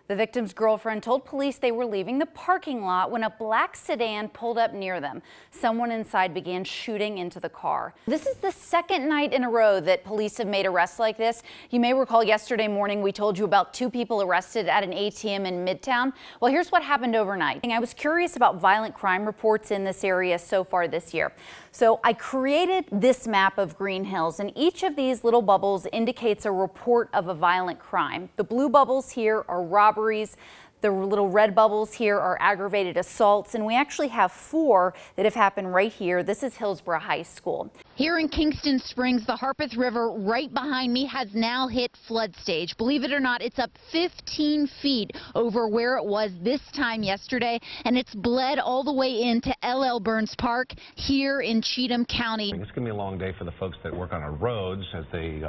The victim's girlfriend told police they were leaving the parking lot when a black sedan pulled up near them. Someone inside began shooting into the car. This is the second night in a row that police have made arrests like this. You may recall yesterday morning we told you about 2 people arrested at an ATM in Midtown. Well, here's what happened overnight. I was curious about violent crime reports in this area so far this year. So I created this map of Green Hills, and each of these little bubbles indicates a report of a violent crime. The blue bubbles here are robberies. The little red bubbles here are aggravated assaults, and we actually have 4 that have happened right here. This is Hillsborough High School. Here in Kingston Springs, the Harpeth River right behind me has now hit flood stage. Believe it or not, it's up 15 feet over where it was this time yesterday, and it's bled all the way into L.L. Burns Park here in Cheatham County. It's going to be a long day for the folks that work on our roads as they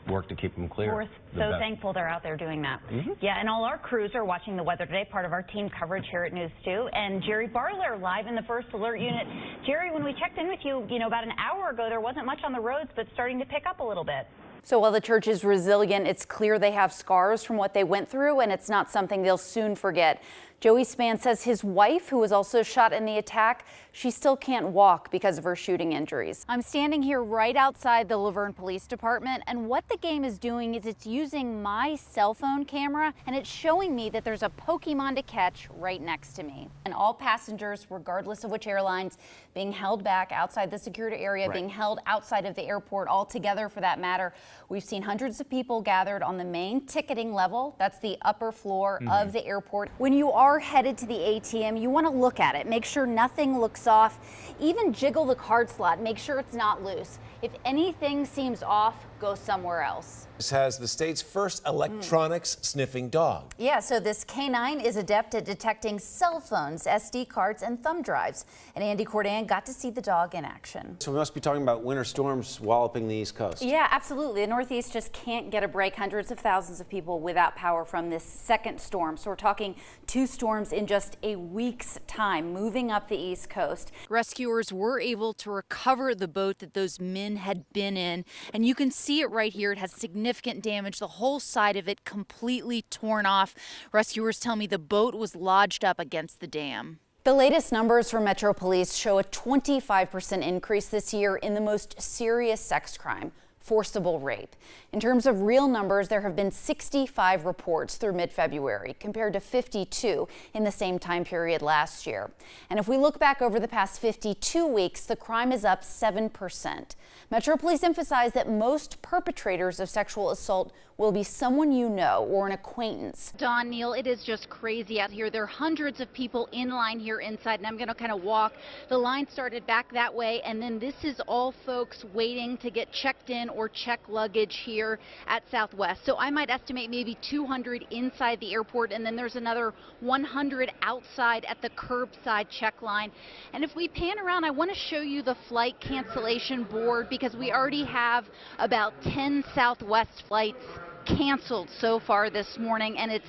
work to keep them clear. We're so thankful they're out there doing that. Yeah, and all our crews are watching the weather today, part of our team coverage here at News 2. And Jerry Barler live in the First Alert Unit. Jerry, when we checked in with you, about an hour ago, there wasn't much on the roads, but starting to pick up a little bit. So while the church is resilient, it's clear they have scars from what they went through, and it's not something they'll soon forget. Joey Spann says his wife, who was also shot in the attack, she still can't walk because of her shooting injuries. I'm standing here right outside the Laverne Police Department, and what the game is doing is it's using my cell phone camera, and it's showing me that there's a Pokemon to catch right next to me. And all passengers, regardless of which airlines, being held back outside the security area, being held outside of the airport altogether for that matter. We've seen hundreds of people gathered on the main ticketing level. That's the upper floor of the airport. When you are headed to the ATM, you want to look at it, make sure nothing looks off, even jiggle the card slot, make sure it's not loose. If anything seems off, go somewhere else. This has the state's first electronics sniffing dog. Yeah, so this canine is adept at detecting cell phones, SD cards, and thumb drives. And Andy Cordan got to see the dog in action. So we must be talking about winter storms walloping the East Coast. Yeah, absolutely. The Northeast just can't get a break. Hundreds of thousands of people without power from this second storm. So we're talking 2 storms in just a week's time, moving up the East Coast. Rescuers were able to recover the boat that those men had been in, and you can see it right here. It has significant damage, the whole side of it completely torn off. Rescuers tell me the boat was lodged up against the dam. The latest numbers from Metro Police show a 25% increase this year in the most serious sex crime, forcible rape. In terms of real numbers, there have been 65 reports through mid-February, compared to 52 in the same time period last year. And if we look back over the past 52 weeks, the crime is up 7%. Metro Police emphasize that most perpetrators of sexual assault will be someone you know or an acquaintance. Dawn, Neil, it is just crazy out here. There are hundreds of people in line here inside, and I'm going to kind of walk. The line started back that way, and then this is all folks waiting to get checked in or check luggage here at Southwest. So I might estimate maybe 200 inside the airport, and then there's another 100 outside at the curbside check line. And if we pan around, I want to show you the flight cancellation board, because we already have about 10 Southwest flights canceled so far this morning, and it's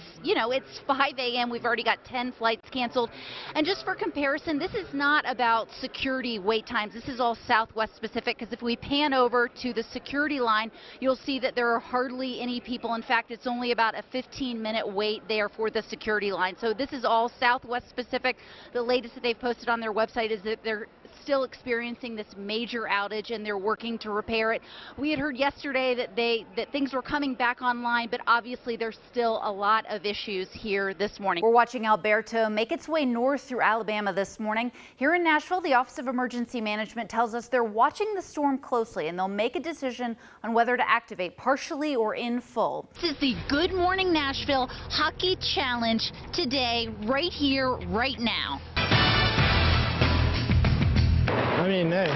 5 a.m. We've already got 10 flights canceled. And just for comparison, this is not about security wait times. This is all Southwest specific, because if we pan over to the security line, you'll see that there are hardly any people. In fact, it's only about a 15-minute wait there for the security line. So this is all Southwest specific. The latest that they've posted on their website is that they're still experiencing this major outage, and they're working to repair it. We had heard yesterday that things were coming back online, but obviously there's still a lot of issues here this morning. We're watching Alberto make its way north through Alabama this morning. Here in Nashville, the Office of Emergency Management tells us they're watching the storm closely, and they'll make a decision on whether to activate partially or in full. This is the Good Morning Nashville Hockey Challenge today, right here, right now. I mean, hey.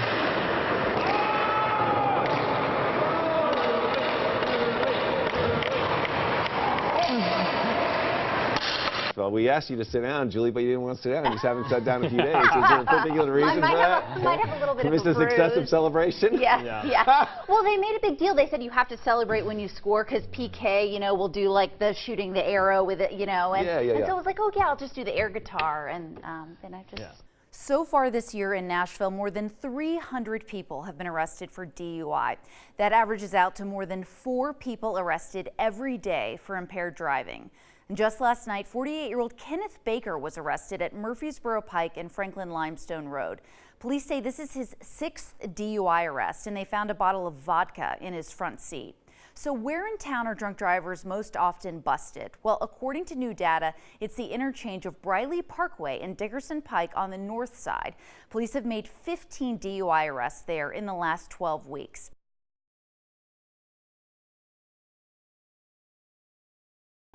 Well, we asked you to sit down, Julie, but you didn't want to sit down. You just haven't sat down in a few days. Is there a particular reason for that? I might have a little bit of a Missed this bruise. excessive celebration? Yeah. Well, they made a big deal. They said you have to celebrate when you score, because PK, will do like the shooting the arrow with it, And so I was like, oh yeah, I'll just do the air guitar, and then I just. Yeah. So far this year in Nashville, more than 300 people have been arrested for DUI. That averages out to more than 4 people arrested every day for impaired driving. Just last night, 48-year-old Kenneth Baker was arrested at Murfreesboro Pike and Franklin Limestone Road. Police say this is his 6th DUI arrest, and they found a bottle of vodka in his front seat. So where in town are drunk drivers most often busted? Well, according to new data, it's the interchange of Briley Parkway and Dickerson Pike on the north side. Police have made 15 DUI arrests there in the last 12 weeks.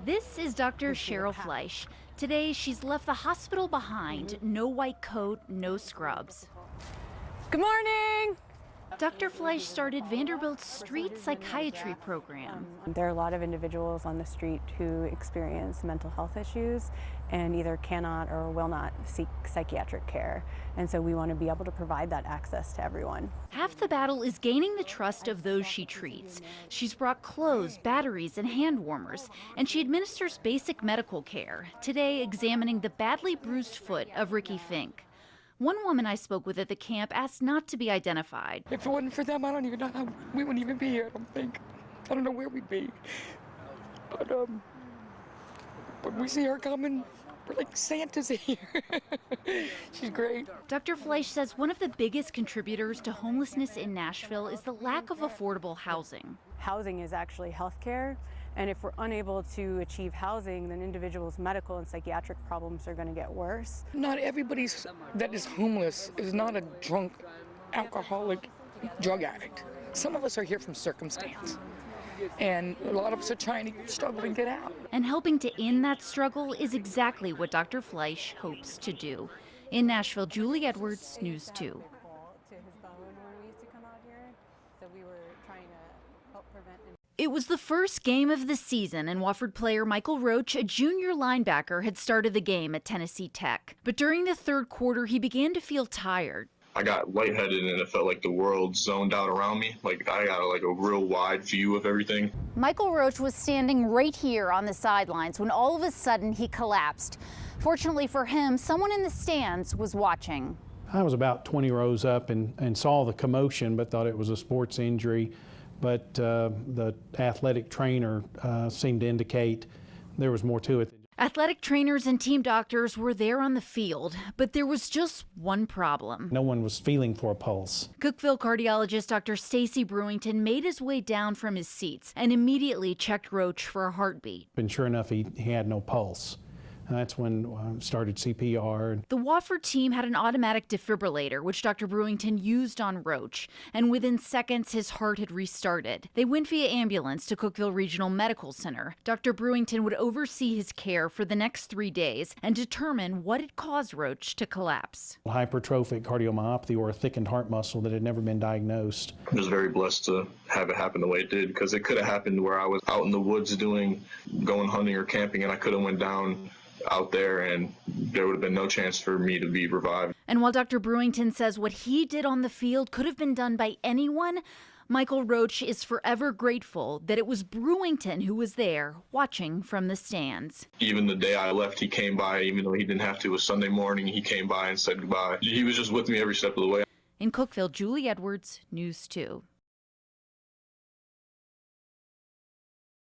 This is Dr. Cheryl Fleisch. Today, she's left the hospital behind. No white coat, no scrubs. Good morning. Dr. Fleisch started Vanderbilt's street psychiatry program. There are a lot of individuals on the street who experience mental health issues and either cannot or will not seek psychiatric care. And so we want to be able to provide that access to everyone. Half the battle is gaining the trust of those she treats. She's brought clothes, batteries, and hand warmers, and she administers basic medical care, today examining the badly bruised foot of Ricky Fink. One woman I spoke with at the camp asked not to be identified. If it wasn't for them, I don't even know how we wouldn't even be here, I don't think. I don't know where we'd be. But when we see her coming, we're like, Santa's here. She's great. Dr. Fleisch says one of the biggest contributors to homelessness in Nashville is the lack of affordable housing. Housing is actually health care. And if we're unable to achieve housing, then individuals' medical and psychiatric problems are going to get worse. Not everybody that is homeless is not a drunk, alcoholic, drug addict. Some of us are here from circumstance. And a lot of us are trying to struggle and get out. And helping to end that struggle is exactly what Dr. Fleisch hopes to do. In Nashville, Julie Edwards, News 2. It was the first game of the season, and Wofford player Michael Roach, a junior linebacker, had started the game at Tennessee Tech. But during the third quarter, he began to feel tired. I got lightheaded and it felt like the world zoned out around me. Like I got like a real wide view of everything. Michael Roach was standing right here on the sidelines when all of a sudden he collapsed. Fortunately for him, someone in the stands was watching. I was about 20 rows up and saw the commotion, but thought it was a sports injury. But the athletic trainer seemed to indicate there was more to it. Athletic trainers and team doctors were there on the field, but there was just one problem. No one was feeling for a pulse. Cookeville cardiologist Dr. Stacy Brewington made his way down from his seats and immediately checked Roach for a heartbeat. And sure enough, he had no pulse. And that's when started CPR. The Wofford team had an automatic defibrillator, which Dr. Brewington used on Roach, and within seconds his heart had restarted. They went via ambulance to Cookeville Regional Medical Center. Dr. Brewington would oversee his care for the next 3 days and determine what had caused Roach to collapse. Hypertrophic cardiomyopathy, or a thickened heart muscle that had never been diagnosed. I was very blessed to have it happen the way it did, because it could have happened where I was out in the woods going hunting or camping, and I could have went down out there and there would have been no chance for me to be revived. And while Dr. Brewington says what he did on the field could have been done by anyone, Michael Roach is forever grateful that it was Brewington who was there watching from the stands. Even the day I left, he came by, even though he didn't have to. It was Sunday morning, he came by and said goodbye. He was just with me every step of the way. In Cookeville, Julie Edwards, News 2.